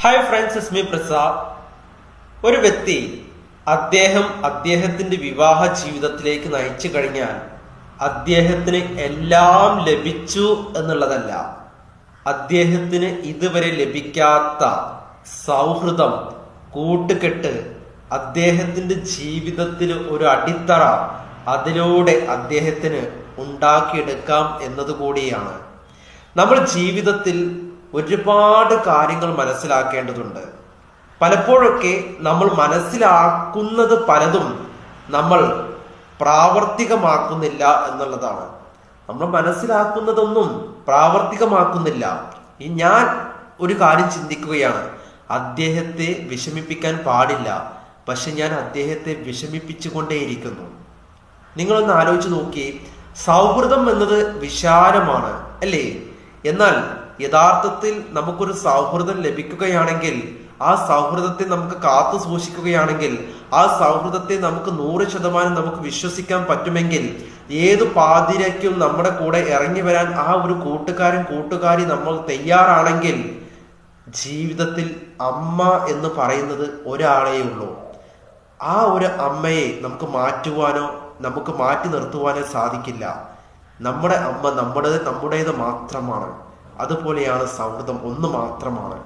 Hi friends, ഇസ്മി പ്രസാദ്. ഒരു വ്യക്തി അദ്ദേഹത്തിന്റെ വിവാഹ ജീവിതത്തിലേക്ക് നയിച്ചു കഴിഞ്ഞാൽ അദ്ദേഹത്തിന് എല്ലാം ലഭിച്ചു എന്നുള്ളതല്ല, അദ്ദേഹത്തിന് ഇതുവരെ ലഭിക്കാത്ത സൗഹൃദം, കൂട്ടുകെട്ട്, അദ്ദേഹത്തിന്റെ ജീവിതത്തിൽ ഒരു അടിത്തറ അതിലൂടെ അദ്ദേഹത്തിന് ഉണ്ടാക്കിയെടുക്കാം എന്നതുകൂടിയാണ്. നമ്മൾ ജീവിതത്തിൽ ഒരുപാട് കാര്യങ്ങൾ മനസ്സിലാക്കേണ്ടതുണ്ട്. പലപ്പോഴൊക്കെ നമ്മൾ മനസ്സിലാക്കുന്നത് പലതും നമ്മൾ പ്രാവർത്തികമാക്കുന്നില്ല എന്നുള്ളതാണ്. നമ്മൾ മനസ്സിലാക്കുന്നതൊന്നും പ്രാവർത്തികമാക്കുന്നില്ല. ഞാൻ ഒരു കാര്യം ചിന്തിക്കുകയാണ്, അദ്ദേഹത്തെ വിഷമിപ്പിക്കാൻ പാടില്ല, പക്ഷെ ഞാൻ അദ്ദേഹത്തെ വിഷമിപ്പിച്ചുകൊണ്ടേയിരിക്കുന്നു. നിങ്ങളൊന്ന് ആലോചിച്ച് നോക്കി, സൗഹൃദം എന്നത് വിശാലമാണ് അല്ലേ? എന്നാൽ യഥാർത്ഥത്തിൽ നമുക്കൊരു സൗഹൃദം ലഭിക്കുകയാണെങ്കിൽ, ആ സൗഹൃദത്തെ നമുക്ക് കാത്തു സൂക്ഷിക്കുകയാണെങ്കിൽ, ആ സൗഹൃദത്തെ നമുക്ക് 100% നമുക്ക് വിശ്വസിക്കാൻ പറ്റുമെങ്കിൽ, ഏതു പാതിരയ്ക്കും നമ്മുടെ കൂടെ ഇറങ്ങി വരാൻ ആ ഒരു കൂട്ടുകാരി നമ്മൾ തയ്യാറാണെങ്കിൽ, ജീവിതത്തിൽ അമ്മ എന്ന് പറയുന്നത് ഒരാളേ ഉള്ളൂ. ആ ഒരു അമ്മയെ നമുക്ക് മാറ്റുവാനോ നമുക്ക് മാറ്റി നിർത്തുവാനോ സാധിക്കില്ല. നമ്മുടെ അമ്മ നമ്മുടേത് മാത്രമാണ്. അതുപോലെയാണ് സൗഹൃദം, ഒന്ന് മാത്രമാണ്.